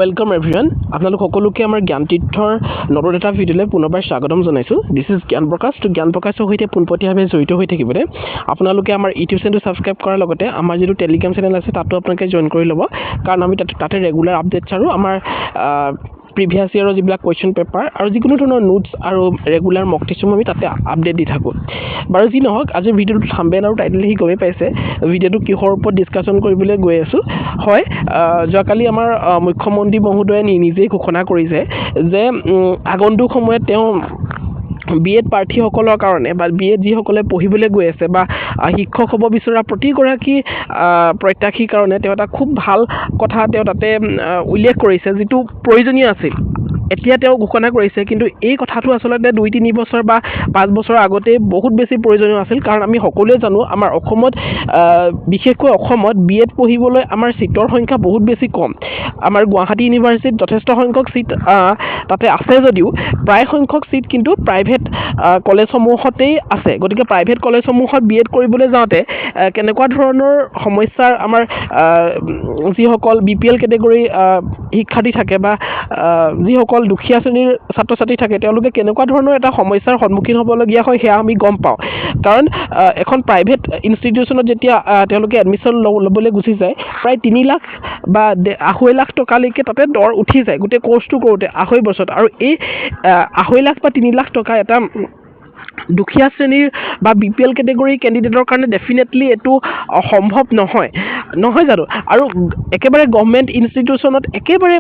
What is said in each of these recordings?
Welcome everyone. আপোনালোক সকলোকে আমাৰ জ্ঞান তীৰ্থৰ নতুন এটা ভিডিঅ'লৈ পুনৰবাৰ স্বাগতম জনাইছো। This is জ্ঞান প্ৰকাশ। তো জ্ঞান প্ৰকাশৰ সৈতে পোনপটীয়াভাৱে জড়িত হৈ থাকিবলৈ আপোনালোকে আমাৰ ইউটিউব চেনেলটো সাবস্ক্ৰাইব কৰাৰ লগতে আমাৰ যিটো টেলিগ্ৰাম চেনেল আছে তাতো আপোনালোকে জয়েন কৰি ল'ব কাৰণ আমি তাতে ৰেগুলাৰ আপডেটছ আৰু আমাৰ প্ৰিভিয়াছ ইয়াৰৰ যিবিলাক কুৱেশ্যন পেপাৰ আৰু যিকোনো ধৰণৰ নোটছ আৰু ৰেগুলাৰ মক টেষ্টসমূহ আমি তাতে আপডেট দি থাকোঁ। বাৰু যি নহওক আজিৰ ভিডিঅ'টো থাম্বনেল আৰু টাইটেল দেখি গমেই পাইছে ভিডিঅ'টো কিহৰ ওপৰত ডিছকাশ্যন কৰিবলৈ গৈ আছোঁ। হয়, যোৱাকালি আমাৰ মুখ্যমন্ত্ৰী মহোদয়ে নিজেই ঘোষণা কৰিছে যে আগন্তুক সময়ত তেওঁ BEd প্ৰাৰ্থীসকলৰ কাৰণে বা BEd যিসকলে পঢ়িবলৈ গৈ আছে বা শিক্ষক হ'ব বিচৰা প্ৰতিগৰাকী প্ৰত্যাশীৰ কাৰণে তেওঁ এটা খুব ভাল কথা তেওঁ তাতে উল্লেখ কৰিছে যিটো প্ৰয়োজনীয় আছিল। এতিয়া তেওঁ ঘোষণা কৰিছে কিন্তু এই কথাটো আচলতে 2-3 বছৰ বা 5 বছৰ আগতেই বহুত বেছি প্ৰয়োজনীয় আছিল কাৰণ আমি সকলোৱে জানো আমাৰ অসমত বিশেষকৈ অসমত BEd পঢ়িবলৈ আমাৰ চিটৰ সংখ্যা বহুত বেছি কম। আমাৰ গুৱাহাটী ইউনিভাৰ্চিটিত যথেষ্ট সংখ্যক চিট তাতে আছে যদিও প্ৰায় সংখ্যক চিট কিন্তু প্ৰাইভেট কলেজসমূহতেই আছে। গতিকে প্ৰাইভেট কলেজসমূহত BEd কৰিবলৈ যাওঁতে কেনেকুৱা ধৰণৰ সমস্যাৰ আমাৰ যিসকল BPL কেটেগৰী শিক্ষাৰ্থী থাকে বা যিসকল দুখীয়া শ্ৰেণীৰ ছাত্ৰ ছাত্ৰী থাকে তেওঁলোকে কেনেকুৱা ধৰণৰ এটা সমস্যাৰ সন্মুখীন হ'বলগীয়া হয় সেয়া আমি গম পাওঁ। কাৰণ এখন প্ৰাইভেট ইনষ্টিটিউশ্যনত যেতিয়া তেওঁলোকে এডমিশ্যন ল'বলৈ গুচি যায় প্ৰায় 3 লাখ বা 2.5 লাখ টকালৈকে তাতে দৰ উঠি যায় গোটেই কোৰ্চটো কৰোঁতে 2.5 বছৰত। আৰু এই 2.5 লাখ বা 3 লাখ টকা এটা দুখীয়া শ্ৰেণীৰ বা BPL কেটেগৰী কেণ্ডিডেটৰ কাৰণে ডেফিনেটলি এইটো সম্ভৱ নহয় জানো। আৰু একেবাৰে গভৰ্ণমেণ্ট ইনষ্টিটিউশ্যনত একেবাৰে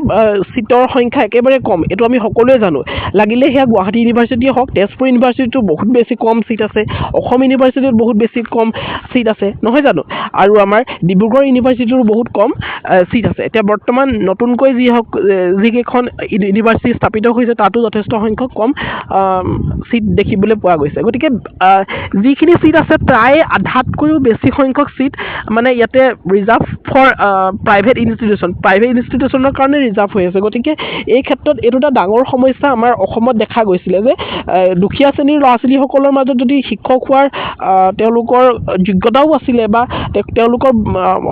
চিটৰ সংখ্যা একেবাৰে কম এইটো আমি সকলোৱে জানো। লাগিলে সেয়া গুৱাহাটী ইউনিভাৰ্চিটিয়ে হওক, তেজপুৰ ইউনিভাৰ্চিটিতো বহুত বেছি কম চিট আছে, অসম ইউনিভাৰ্চিটিত বহুত বেছি কম চিট আছে নহয় জানো। আৰু আমাৰ ডিব্ৰুগড় ইউনিভাৰ্চিটিৰো বহুত কম চিট আছে। এতিয়া বৰ্তমান নতুনকৈ যিকেইখন ইউনিভাৰ্চিটি স্থাপিত হৈছে তাতো যথেষ্ট সংখ্যক কম চিট দেখিবলৈ পোৱা গৈছে। গতিকে যিখিনি চিট আছে প্ৰায় আধাতকৈও বেছি সংখ্যক চিট মানে ইয়াতে ৰিজাৰ্ভ ফৰ প্ৰাইভেট ইনষ্টিটিউশ্যনৰ কাৰণে ৰিজাৰ্ভ হৈ আছে। গতিকে এই ক্ষেত্ৰত এইটো এটা ডাঙৰ সমস্যা আমাৰ অসমত দেখা গৈছিলে যে দুখীয়া শ্ৰেণীৰ ল'ৰা ছোৱালীসকলৰ মাজত যদি শিক্ষক হোৱাৰ তেওঁলোকৰ যোগ্যতাও আছিলে বা তেওঁলোকৰ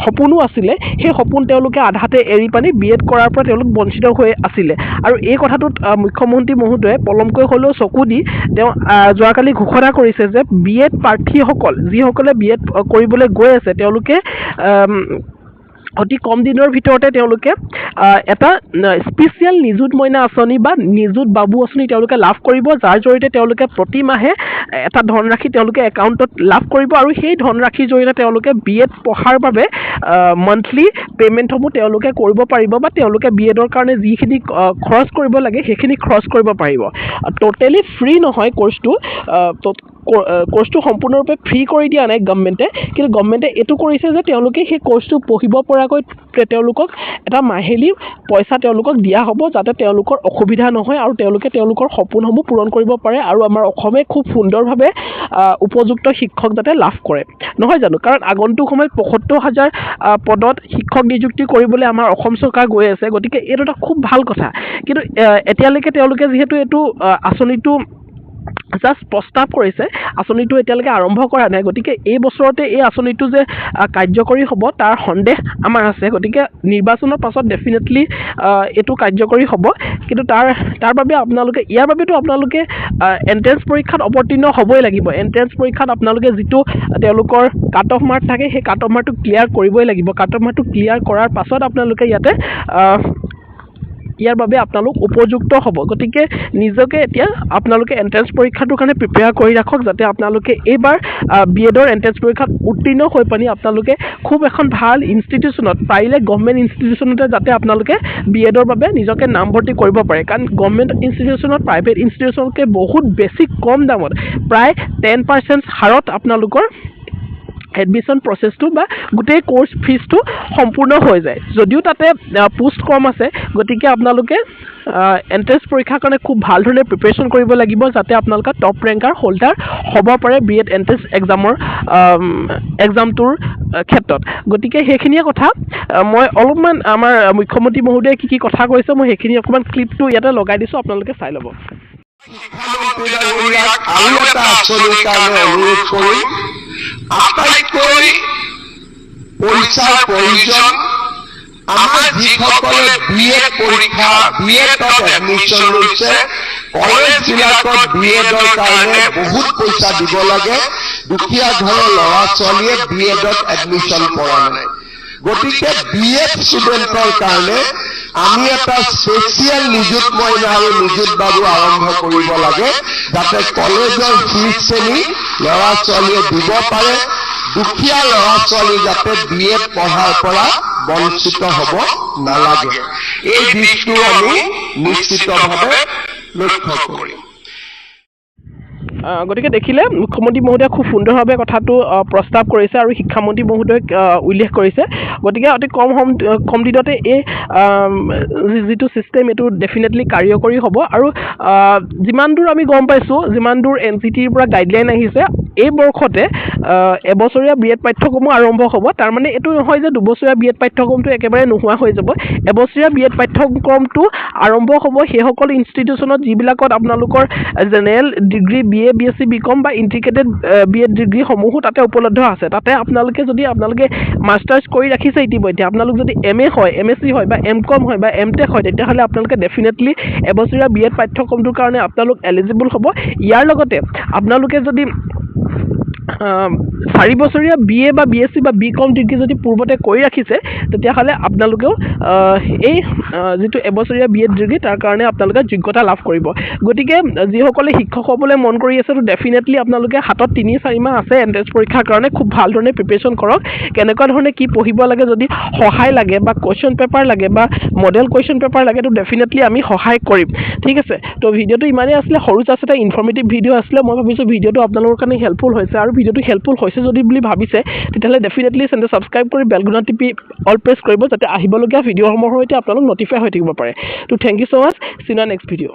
সপোনো আছিলে সেই সপোন তেওঁলোকে আধাতে এৰি পানি BEd কৰাৰ পৰা তেওঁলোক বঞ্চিত হৈ আছিলে। আৰু এই কথাটোত মুখ্যমন্ত্ৰী মহোদয়ে পলমকৈ হ'লেও চকু দি তেওঁ যোৱাকালি ঘোষণা কৰিছে যে BEd প্ৰাৰ্থীসকল যিসকলে BEd কৰিবলৈ গৈ আছে তেওঁলোকে অতি কম দিনৰ ভিতৰতে তেওঁলোকে এটা স্পেচিয়েল নিযুত মইনা আঁচনি বা নিযুত বাবু আঁচনি তেওঁলোকে লাভ কৰিব যাৰ জৰিয়তে তেওঁলোকে প্ৰতি মাহে এটা ধনৰাশি তেওঁলোকে একাউণ্টত লাভ কৰিব আৰু সেই ধনৰাশিৰ জৰিয়তে তেওঁলোকে BEd পঢ়াৰ বাবে মান্থলি পে'মেণ্টসমূহ তেওঁলোকে কৰিব পাৰিব বা তেওঁলোকে BEdৰ কাৰণে যিখিনি খৰচ কৰিব লাগে সেইখিনি খৰচ কৰিব পাৰিব। টোটেলি ফ্ৰী নহয় কোৰ্চটো সম্পূৰ্ণৰূপে ফ্ৰী কৰি দিয়া নাই গভৰ্ণমেণ্টে, কিন্তু গভৰ্ণমেণ্টে এইটো কৰিছে যে তেওঁলোকে সেই কোৰ্চটো পঢ়িব পৰাকৈ তেওঁলোকক এটা মাহিলী পইচা তেওঁলোকক দিয়া হ'ব যাতে তেওঁলোকৰ অসুবিধা নহয় আৰু তেওঁলোকে তেওঁলোকৰ সপোনসমূহ পূৰণ কৰিব পাৰে আৰু আমাৰ অসমে খুব সুন্দৰভাৱে উপযুক্ত শিক্ষক যাতে লাভ কৰে নহয় জানো। কাৰণ আগন্তুক সময়ত 75,000 পদত শিক্ষক নিযুক্তি কৰিবলৈ আমাৰ অসম চৰকাৰ গৈ আছে। গতিকে এইটো এটা খুব ভাল কথা। কিন্তু এতিয়ালৈকে তেওঁলোকে যিহেতু এইটো আঁচনিটো জাষ্ট প্ৰস্তাৱ কৰিছে, আঁচনিটো এতিয়ালৈকে আৰম্ভ কৰা নাই। গতিকে এই বছৰতে এই আঁচনিটো যে কাৰ্যকৰী হ'ব তাৰ সন্দেহ আমাৰ আছে। গতিকে নিৰ্বাচনৰ পাছত ডেফিনেটলি এইটো কাৰ্যকৰী হ'ব। কিন্তু তাৰ বাবে ইয়াৰ বাবেতো আপোনালোকে এণ্ট্ৰেঞ্চ পৰীক্ষাত অৱতীৰ্ণ হ'বই লাগিব। এণ্ট্ৰেঞ্চ পৰীক্ষাত আপোনালোকে যিটো তেওঁলোকৰ কাট অফ মাৰ্ক থাকে সেই কাট অফ মাৰ্কটো ক্লিয়াৰ কৰিবই লাগিব। কাট অফ মাৰ্কটো ক্লিয়াৰ কৰাৰ পাছত আপোনালোকে ইয়াৰ বাবে আপোনালোক উপযুক্ত হ'ব। গতিকে নিজকে এতিয়া আপোনালোকে এণ্ট্ৰেঞ্চ পৰীক্ষাটোৰ কাৰণে প্ৰিপেয়াৰ কৰি ৰাখক যাতে আপোনালোকে এইবাৰ BEdৰ এণ্ট্ৰেঞ্চ পৰীক্ষাত উত্তীৰ্ণ হৈ পানি আপোনালোকে খুব এখন ভাল ইনষ্টিটিউশ্যনত পাৰিলে গভৰ্ণমেণ্ট ইনষ্টিটিউশ্যনতে যাতে আপোনালোকে BEdৰ বাবে নিজকে নামভৰ্তি কৰিব পাৰে। কাৰণ গভৰ্ণমেণ্ট ইনষ্টিটিউশ্যনত প্ৰাইভেট ইনষ্টিটিউশ্যনতকৈ বহুত বেছি কম দামত প্ৰায় 10% হাৰত আপোনালোকৰ এডমিশ্যন প্ৰচেছটো বা গোটেই কোৰ্চ ফিজটো সম্পূৰ্ণ হৈ যায়। যদিও তাতে পোষ্ট কম আছে গতিকে আপোনালোকে এণ্ট্ৰেঞ্চ পৰীক্ষাৰ কাৰণে খুব ভাল ধৰণে প্ৰিপেৰেশ্যন কৰিব লাগিব যাতে আপোনালোকে টপ ৰেংকাৰ হোল্ডাৰ হ'ব পাৰে BEd এণ্ট্ৰেঞ্চ এক্সামটোৰ ক্ষেত্ৰত। গতিকে সেইখিনিয়ে কথা। মই অলপমান আমাৰ মুখ্যমন্ত্ৰী মহোদয়ে কি কথা কৈছে মই সেইখিনি অকণমান ক্লিপটো ইয়াতে লগাই দিছোঁ, আপোনালোকে চাই ল'ব। আৰু এটা আঁচনিৰ কাৰণে অনুৰোধ কৰিম, আটাইতকৈ পইচাৰ প্ৰয়োজন আমাৰ যিসকলে বিএড পৰীক্ষা বিএডত এডমিশ্যন লৈছে কলেজবিলাকত বিএডৰ কাৰণে বহুত পইচা দিব লাগে দুখীয়া ঘৰৰ ল'ৰা ছোৱালীয়ে বিএডত এডমিশ্যন কৰা নাই গতিকে বিএড ষ্টুডেণ্টৰ কাৰণে আমি এটা স্পেচিয়েল নিযুত মইনা আৰু নিযুত বাবু আৰম্ভ কৰিব লাগে যাতে কলেজৰ ফিজ শ্ৰেণী ল'ৰা ছোৱালীয়ে দিব পাৰে দুখীয়া ল'ৰা ছোৱালী যাতে বিএড পঢ়াৰ পৰা বঞ্চিত হ'ব নালাগে এই দিশটো আমি নিশ্চিতভাৱে লক্ষ্য কৰিম গতিকে দেখিলে মুখ্যমন্ত্ৰী মহোদয়ে খুব সুন্দৰভাৱে কথাটো প্ৰস্তাৱ কৰিছে আৰু শিক্ষামন্ত্ৰী মহোদয়ক উল্লেখ কৰিছে গতিকে অতি কম দিনতে এই যিটো ছিষ্টেম এইটো ডেফিনেটলি কাৰ্যকৰী হ'ব আৰু যিমান দূৰ আমি গম পাইছোঁ যিমান দূৰ NCTৰ পৰা গাইডলাইন আহিছে এই বৰ্ষতে এবছৰীয়া বিএড পাঠ্যক্ৰমো আৰম্ভ হ'ব তাৰমানে এইটো নহয় যে দুবছৰীয়া বিএড পাঠ্যক্ৰমটো একেবাৰে নোহোৱা হৈ যাব এবছৰীয়া বিএড পাঠ্যক্ৰমটো আৰম্ভ হ'ব সেইসকল ইনষ্টিটিউশ্যনত যিবিলাকত আপোনালোকৰ general degree BA BSc BCom বা ইণ্টিগ্ৰেটেড বিএড ডিগ্ৰীসমূহো তাতে উপলব্ধ আছে তাতে আপোনালোকে মাষ্টাৰ্ছ কৰি ৰাখিছে ইতিমধ্যে আপোনালোক যদি MA হয় MSc হয় বা MCom হয় বা MTech হয় তেতিয়াহ'লে আপোনালোকে ডেফিনেটলি এবছৰীয়া বিএড পাঠ্যক্ৰমটোৰ কাৰণে আপোনালোক এলিজিবল হ'ব ইয়াৰ লগতে আপোনালোকে যদি 4 বছৰীয়া BA বা BSc বা BCom ডিগ্ৰী যদি পূৰ্বতে কৰি ৰাখিছে তেতিয়াহ'লে আপোনালোকেও এই যিটো এবছৰীয়া বিএড ডিগ্ৰী তাৰ কাৰণে আপোনালোকে যোগ্যতা লাভ কৰিব গতিকে যিসকলে শিক্ষক হ'বলৈ মন কৰি আছে তো ডেফিনেটলি আপোনালোকে হাতত 3-4 মাহ আছে এন্ট্ৰেন্স পৰীক্ষাৰ কাৰণে খুব ভাল ধৰণে প্ৰিপেৰেশ্যন কৰক কেনেকুৱা ধৰণে কি পঢ়িব লাগে যদি সহায় লাগে বা কুৱেশ্যন পেপাৰ লাগে বা মডেল কুৱেশ্যন পেপাৰ লাগে তো ডেফিনেটলি আমি সহায় কৰিম ঠিক আছে তো ভিডিঅ'টো ইমানেই আছিলে সৰু জাষ্ট এটা ইনফৰ্মেটিভ ভিডিঅ' আছিলে মই ভাবিছোঁ ভিডিঅ'টো আপোনালোকৰ কাৰণে হেল্পফুল হৈছে আৰু ভিডিঅ'টো হেল্পফুল হৈছে যদি বুলি ভাবিছে তেতিয়াহ'লে ডেফিনেটলি চেনেল ছাবস্ক্ৰাইব কৰি বেল গুণা টিপি অল প্ৰেছ কৰিব যাতে আহিবলগীয়া ভিডিঅ'সমূহৰ সৈতে আপোনালোক নটিফাই হৈ থাকিব পাৰে তো thank you so much see you in the next video